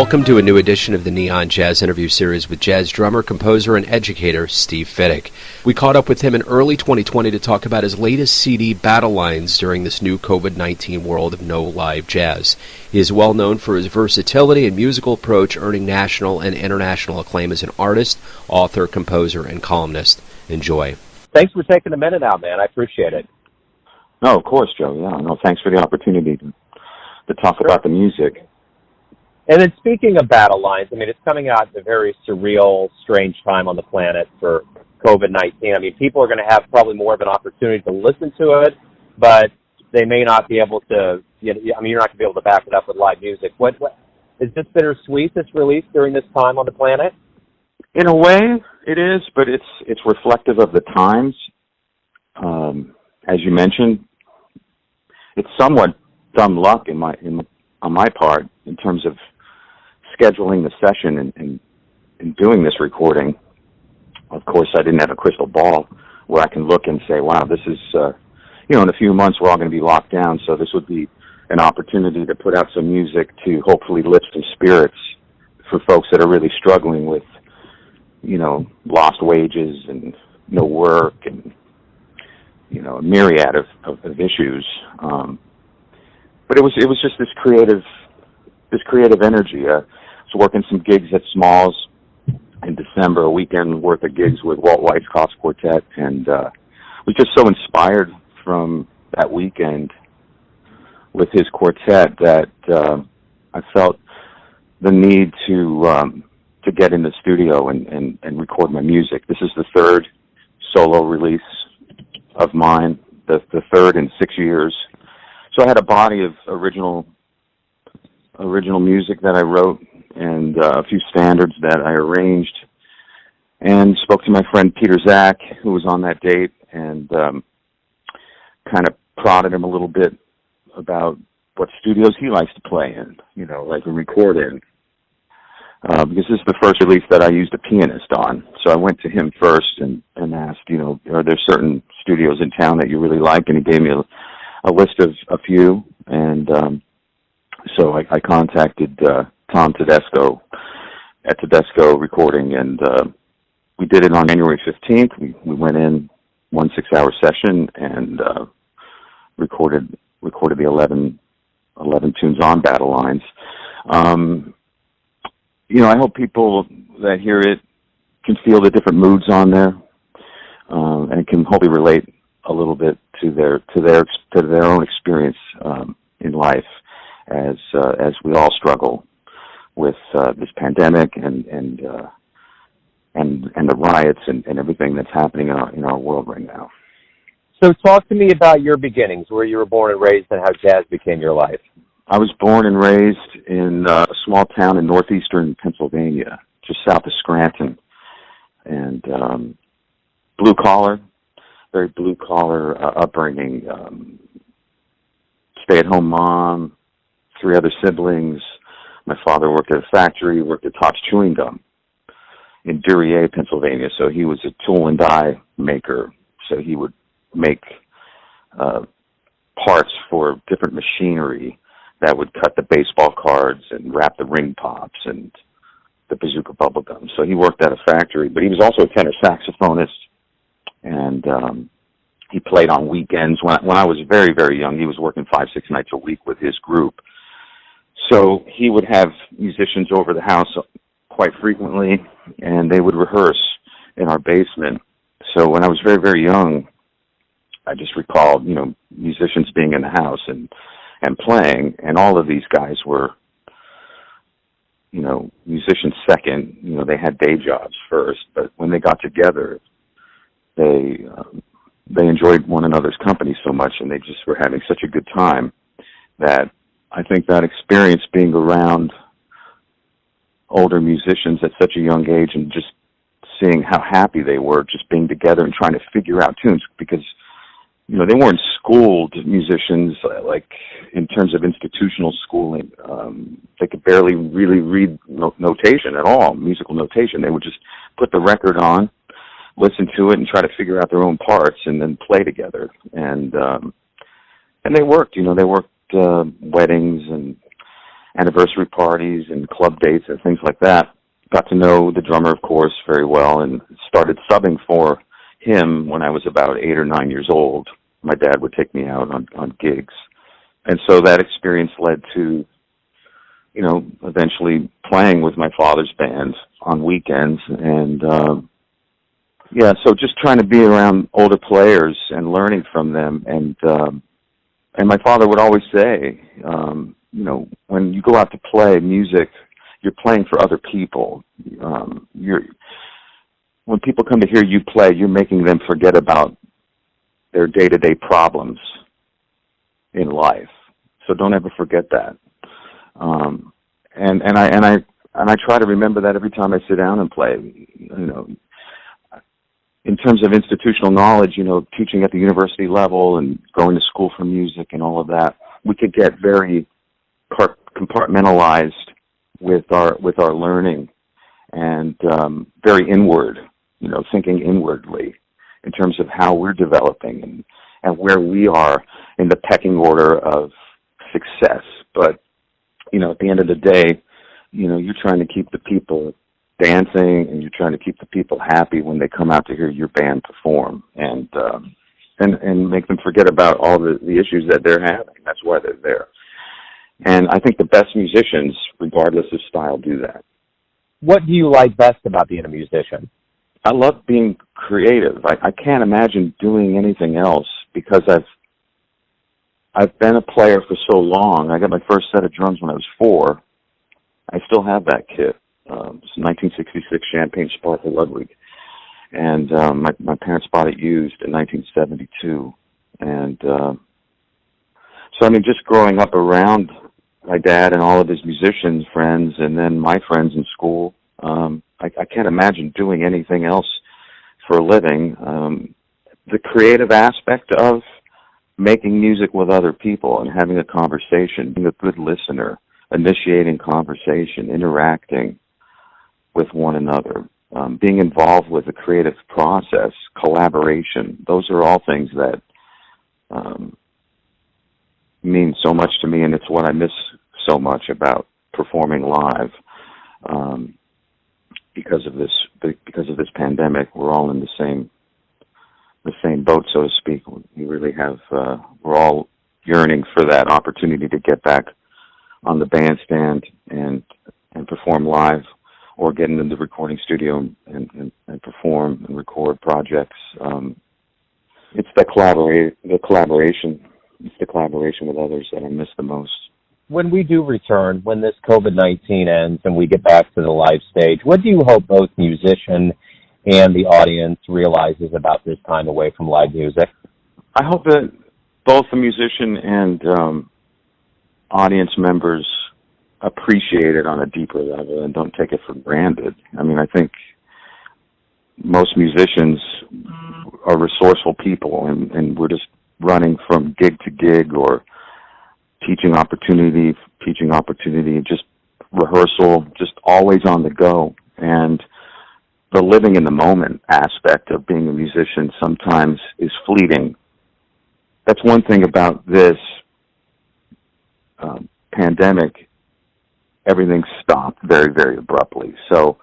Welcome to a new edition of the Neon Jazz interview series with jazz drummer, composer, and educator Steve Fidyk. We caught up with him in early 2020 to talk about his latest CD, Battle Lines, during this new COVID-19 world of no live jazz. He is well known for his versatility and musical approach, earning national and international acclaim as an artist, author, composer, and columnist. Enjoy. Thanks for taking a minute out, man. I appreciate it. No, of course, Joe. Yeah, no, thanks for the opportunity to talk about the music. And then speaking of Battle Lines, I mean, it's coming out at a very surreal, strange time on the planet for COVID-19. I mean, people are going to have probably more of an opportunity to listen to it, but they may not be able to, you're not going to be able to back it up with live music. What is this bittersweet that's released during this time on the planet? In a way, it is, but it's reflective of the times. As you mentioned, it's somewhat dumb luck on my part in terms of scheduling the session and doing this recording. Of course, I didn't have a crystal ball where I can look and say, wow, this is, in a few months we're all going to be locked down, so this would be an opportunity to put out some music to hopefully lift some spirits for folks that are really struggling with, lost wages and no work and, a myriad of issues. But it was just this creative energy. I was working some gigs at Smalls in December, a weekend worth of gigs with Walt Weiskopf's quartet, and was just so inspired from that weekend with his quartet that I felt the need to get in the studio and record my music. This is the third solo release of mine, the third in 6 years. So I had a body of original music that I wrote and a few standards that I arranged, and spoke to my friend Peter Zach, who was on that date, and kind of prodded him a little bit about what studios he likes to play in, and record in. Because this is the first release that I used a pianist on. So I went to him first and asked, are there certain studios in town that you really like? And he gave me a list of a few, and so I contacted Tom Tedesco at Tedesco Recording, and we did it on January 15th. We went in 1 6-hour session and recorded the 11 tunes on Battle Lines. I hope people that hear it can feel the different moods on there, and can hopefully relate a little bit to their own experience in life as we all struggle with this pandemic and the riots and everything that's happening in our world right now. So talk to me about your beginnings, where you were born and raised, and how jazz became your life. I was born and raised in a small town in northeastern Pennsylvania, just south of Scranton, and very blue-collar upbringing. Stay-at-home mom, 3 other siblings. My father worked at a factory, worked at Tops Chewing Gum in Duryea, Pennsylvania, so he was a tool and die maker, so he would make parts for different machinery that would cut the baseball cards and wrap the ring pops and the bazooka bubble gum. So he worked at a factory, but he was also a tenor saxophonist, and he played on weekends. When I was very, very young, he was working 5-6 nights a week with his group. So he would have musicians over the house quite frequently, and they would rehearse in our basement. So when I was very, very young, I just recalled, musicians being in the house and playing, and all of these guys were, musicians second. They had day jobs first, but when they got together, they enjoyed one another's company so much, and they just were having such a good time that I think that experience, being around older musicians at such a young age and just seeing how happy they were just being together and trying to figure out tunes, because they weren't schooled musicians, like in terms of institutional schooling. They could barely really read notation at all, musical notation. They would just put the record on, listen to it, and try to figure out their own parts, and then play together. And they worked. They worked weddings anniversary parties and club dates and things like that. Got to know the drummer, of course, very well, and started subbing for him when I was about 8 or 9 years old. My dad would take me out on gigs. And so that experience led to, eventually playing with my father's band on weekends. And, so just trying to be around older players and learning from them. And my father would always say, when you go out to play music, you're playing for other people. When people come to hear you play, you're making them forget about their day-to-day problems in life. So don't ever forget that. And I try to remember that every time I sit down and play. In terms of institutional knowledge, teaching at the university level and going to school for music and all of that, we could get very compartmentalized with our learning and very inward, thinking inwardly in terms of how we're developing and where we are in the pecking order of success. But, at the end of the day, you're trying to keep the people dancing and you're trying to keep the people happy when they come out to hear your band perform and make them forget about all the issues that they're having. That's why they're there. And I think the best musicians, regardless of style, do that. What do you like best about being a musician? I love being creative. I can't imagine doing anything else because I've been a player for so long. I got my first set of drums when I was 4. I still have that kit. It's a 1966 Champagne Sparkle Ludwig. And my parents bought it used in 1972. And just growing up around my dad and all of his musicians friends and then my friends in school, I can't imagine doing anything else for a living. The creative aspect of making music with other people and having a conversation, being a good listener, initiating conversation, interacting with one another, being involved with the creative process, collaboration. Those are all things that mean so much to me, and it's what I miss so much about performing live. Because of this pandemic, we're all in the same boat, so to speak. We really have we're all yearning for that opportunity to get back on the bandstand and perform live, or get into the recording studio and perform and record projects. It's the collaboration. It's the collaboration with others that I miss the most. When we do return, when this COVID-19 ends and we get back to the live stage, what do you hope both musician and the audience realizes about this time away from live music? I hope that both the musician and audience members appreciate it on a deeper level and don't take it for granted. I think most musicians are resourceful people, and we're just running from gig to gig or teaching opportunity, just rehearsal, just always on the go. And the living in the moment aspect of being a musician sometimes is fleeting. That's one thing about this pandemic. Everything stopped very, very abruptly. So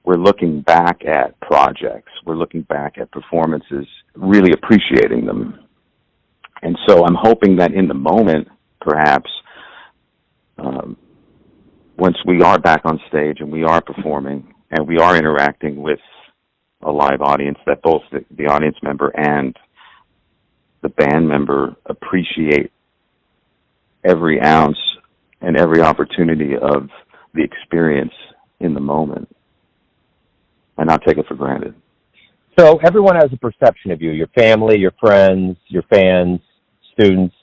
we're looking back at projects. We're looking back at performances, really appreciating them. And so I'm hoping that in the moment, perhaps, once we are back on stage and we are performing and we are interacting with a live audience, that both the audience member and the band member appreciate every ounce and every opportunity of the experience in the moment and not take it for granted. So everyone has a perception of you, your family, your friends, your fans, students,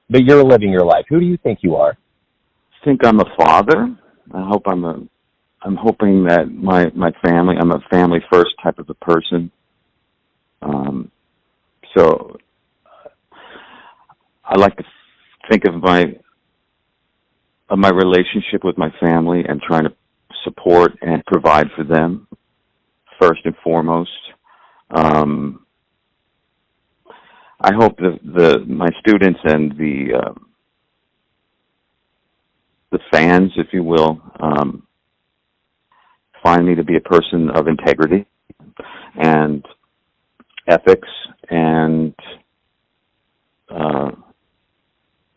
but you're living your life. Who do you think you are? I think I'm a father. I'm hoping that my family, I'm a family first type of a person. So I like to think of my relationship with my family and trying to support and provide for them first and foremost. I hope my students and the fans, if you will, find me to be a person of integrity and ethics and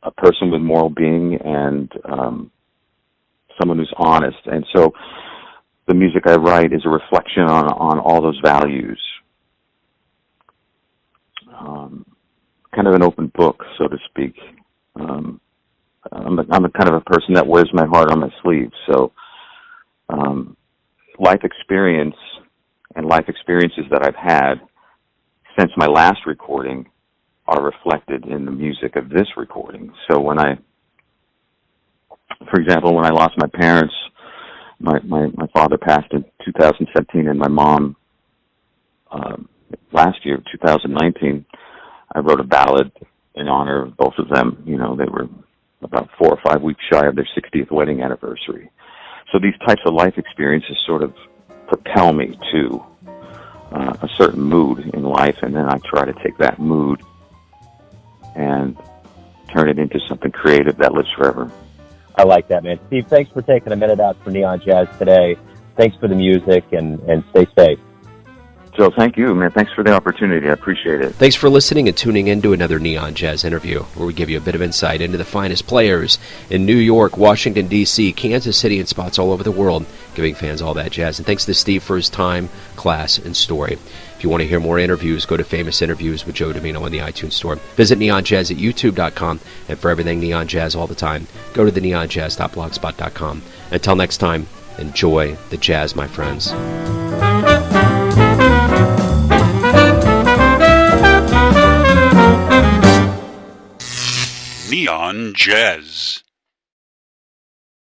a person with moral being and someone who's honest. And so the music I write is a reflection on all those values. Kind of an open book, so to speak. I'm a kind of a person that wears my heart on my sleeve. So life experience and life experiences that I've had since my last recording are reflected in the music of this recording. So for example, when I lost my parents, my father passed in 2017, and my mom last year, 2019, I wrote a ballad in honor of both of them. You know, they were about 4 or 5 weeks shy of their 60th wedding anniversary. So these types of life experiences sort of propel me to a certain mood in life, and then I try to take that mood and turn it into something creative that lives forever. I like that, man. Steve, thanks for taking a minute out for Neon Jazz today. Thanks for the music, and stay safe. Joe, thank you, man. Thanks for the opportunity. I appreciate it. Thanks for listening and tuning in to another Neon Jazz interview, where we give you a bit of insight into the finest players in New York, Washington, D.C., Kansas City, and spots all over the world, giving fans all that jazz. And thanks to Steve for his time, class, and story. If you want to hear more interviews, go to Famous Interviews with Joe Domino on the iTunes Store. Visit neonjazz at youtube.com, and for everything Neon Jazz all the time, go to the neonjazz.blogspot.com. Until next time, enjoy the jazz, my friends. Neon Jazz.